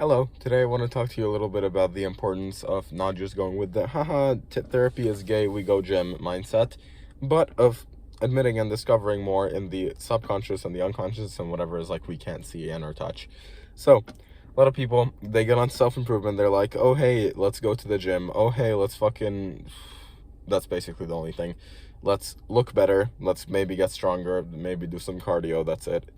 Hello, today I want to talk to you a little bit about the importance of not just going with the therapy is gay, we go gym mindset, but of admitting and discovering more in the subconscious and the unconscious and whatever is like we can't see and or touch. So, a lot of people, they get on self-improvement, they're like, oh hey, let's go to the gym, oh hey, let's fucking, that's basically the only thing. Let's look better, let's maybe get stronger, maybe do some cardio, that's it.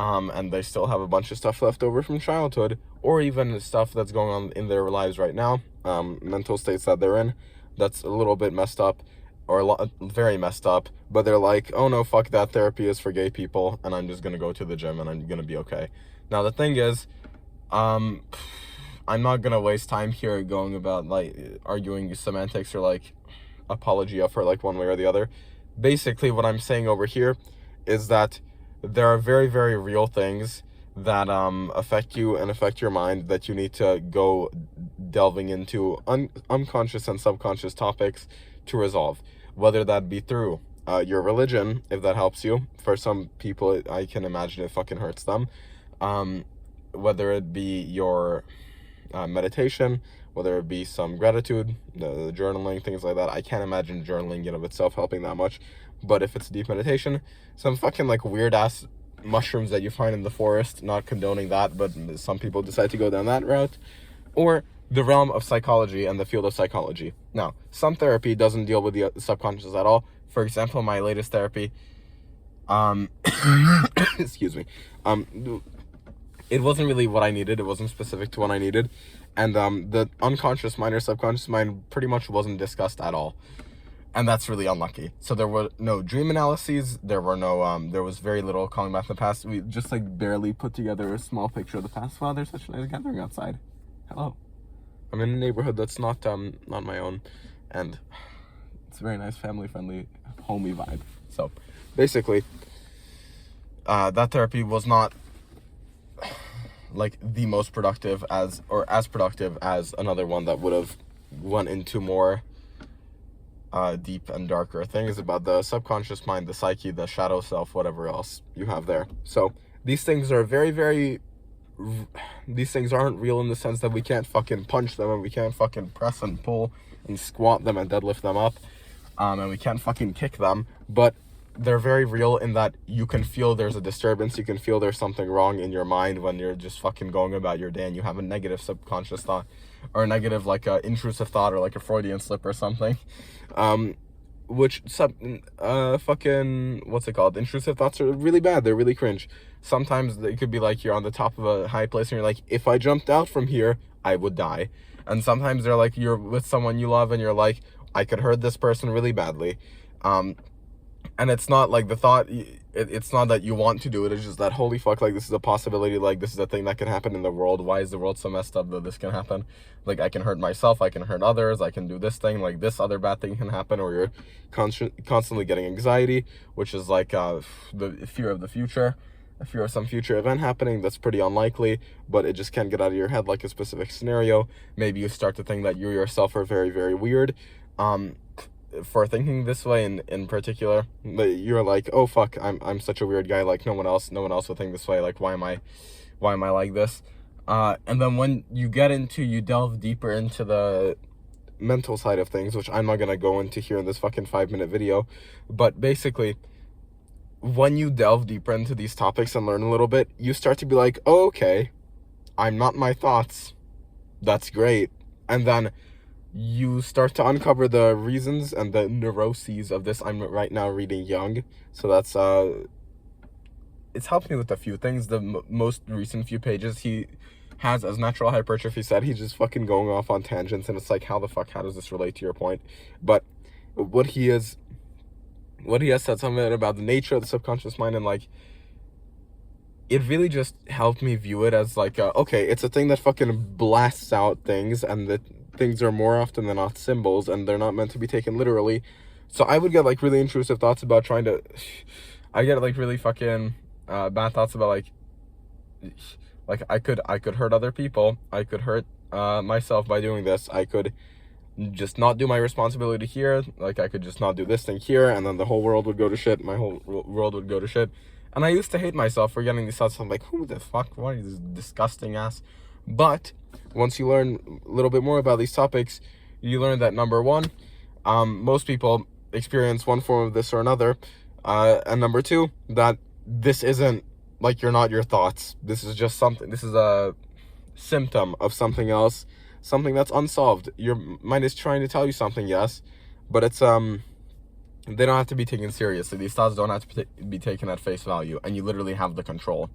And they still have a bunch of stuff left over from childhood, or even stuff that's going on in their lives right now, mental states that they're in, that's a little bit messed up, or very messed up, but they're like, oh no, fuck that, therapy is for gay people, and I'm just gonna go to the gym and I'm gonna be okay. Now, the thing is, I'm not gonna waste time here going about, like, arguing semantics or, like, apologia for, like, one way or the other. Basically, what I'm saying over here is that there are very, very real things that affect you and affect your mind that you need to go delving into unconscious and subconscious topics to resolve, whether that be through your religion, if that helps you. For some people, I can imagine it fucking hurts them. Whether it be your meditation, whether it be some gratitude, the journaling, things like that. I can't imagine journaling in of itself helping that much, but if it's deep meditation, some fucking like weird ass mushrooms that you find in the forest, not condoning that, but some people decide to go down that route, or the realm of psychology and the field of psychology. Now, some therapy doesn't deal with the subconscious at all. For example, my latest therapy, excuse me, it wasn't really what I needed. It wasn't specific to what I needed. And the unconscious mind or subconscious mind pretty much wasn't discussed at all. And that's really unlucky. So there were no dream analyses. There were no, there was very little calling back the past. We just like barely put together a small picture of the past. Wow, there's such a nice gathering outside. Hello. I'm in a neighborhood that's not my own. And it's a very nice family-friendly, homey vibe. So basically, that therapy was not like the most productive as productive as another one that would have went into more deep and darker things about the subconscious mind, the psyche, the shadow self, whatever else you have there. So these things are these things aren't real in the sense that we can't fucking punch them and we can't fucking press and pull and squat them and deadlift them up, and we can't fucking kick them, but they're very real in that you can feel there's a disturbance, you can feel there's something wrong in your mind when you're just fucking going about your day and you have a negative subconscious thought, or a negative, like, a intrusive thought, or like a Freudian slip or something, which fucking, what's it called, intrusive thoughts are really bad, they're really cringe. Sometimes they could be like you're on the top of a high place and you're like, if I jumped out from here, I would die. And sometimes they're like you're with someone you love and you're like, I could hurt this person really badly. And it's not like the thought, it's not that you want to do it, it's just that, holy fuck, like, this is a possibility, like, this is a thing that can happen in the world. Why is the world so messed up that this can happen? Like, I can hurt myself, I can hurt others, I can do this thing, like, this other bad thing can happen, or you're constantly getting anxiety, which is like the fear of the future, a fear of some future event happening that's pretty unlikely, but it just can't get out of your head, like a specific scenario. Maybe you start to think that you yourself are very, very weird, for thinking this way in particular. You're like, oh fuck, I'm such a weird guy, like no one else would think this way, like why am I like this? And then when you delve deeper into the mental side of things, which I'm not gonna go into here in this fucking 5-minute video, but basically, when you delve deeper into these topics and learn a little bit, you start to be like, oh, okay, I'm not my thoughts, that's great. And then you start to uncover the reasons and the neuroses of this. I'm right now reading Jung, so that's it's helped me with a few things. The most recent few pages he has as natural hypertrophy said, he's just fucking going off on tangents, and it's like, how does this relate to your point? But what he has said something about the nature of the subconscious mind, and like, it really just helped me view it as like, okay, it's a thing that fucking blasts out things, and that things are more often than not symbols, and they're not meant to be taken literally. So I would get like really intrusive thoughts about I get like really fucking bad thoughts about like I could hurt other people, I could hurt myself by doing this, I could just not do my responsibility here, like I could just not do this thing here, and then the whole world would go to shit, my whole world would go to shit. And I used to hate myself for getting these thoughts. I'm like, who the fuck, what is this disgusting ass But once you learn a little bit more about these topics, you learn that number one, most people experience one form of this or another, and number two, that this isn't like you're not your thoughts. This is just something. This is a symptom of something else, something that's unsolved. Your mind is trying to tell you something, yes, but it's they don't have to be taken seriously. These thoughts don't have to be taken at face value, and you literally have the control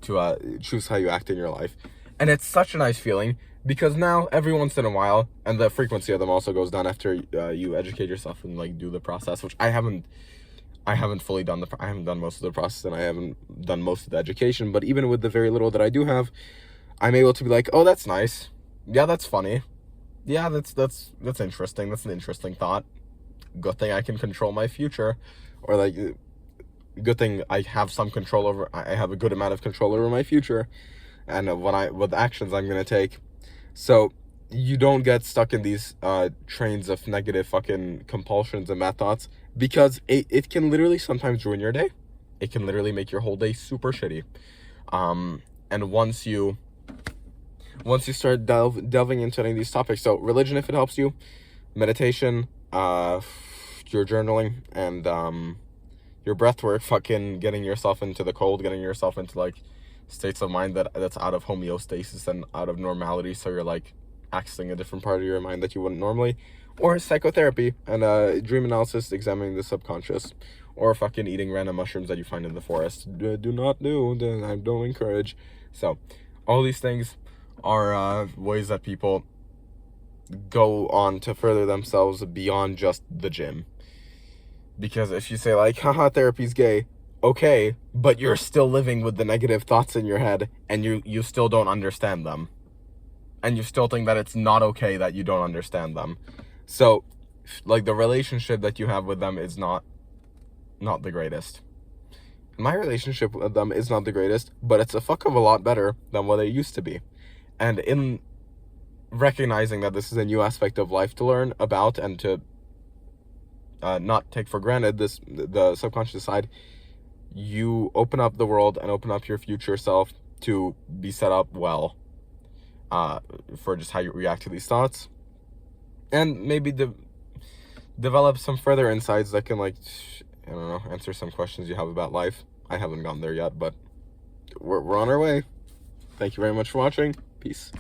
to choose how you act in your life. And it's such a nice feeling, because now every once in a while, and the frequency of them also goes down after you educate yourself and like do the process, which I haven't fully done I haven't done most of the process, and I haven't done most of the education. But even with the very little that I do have, I'm able to be like, oh, that's nice. Yeah, that's funny. Yeah, that's interesting. That's an interesting thought. Good thing I can control my future, or like, good thing I have some control over. I have a good amount of control over my future, and what actions I'm gonna take. So you don't get stuck in these trains of negative fucking compulsions and bad thoughts, because it can literally sometimes ruin your day. It can literally make your whole day super shitty. And once you start delving into any of these topics, so religion, if it helps you, meditation, your journaling, and your breath work, fucking getting yourself into the cold, getting yourself into like states of mind that's out of homeostasis and out of normality, so you're like accessing a different part of your mind that you wouldn't normally, or psychotherapy and dream analysis, examining the subconscious, or fucking eating random mushrooms that you find in the forest. Do not do, I don't encourage. So all these things are ways that people go on to further themselves beyond just the gym. Because if you say like, haha, therapy's gay, okay, but you're still living with the negative thoughts in your head, and you still don't understand them, and you still think that it's not okay that you don't understand them. So like, the relationship that you have with them is not the greatest. My relationship with them is not the greatest, but it's a fuck of a lot better than what it used to be. And in recognizing that this is a new aspect of life to learn about, and to not take for granted the subconscious side, you open up the world and open up your future self to be set up well for just how you react to these thoughts, and maybe develop some further insights that can, like, I don't know, answer some questions you have about life. I haven't gone there yet, but we're on our way. Thank you very much for watching. Peace.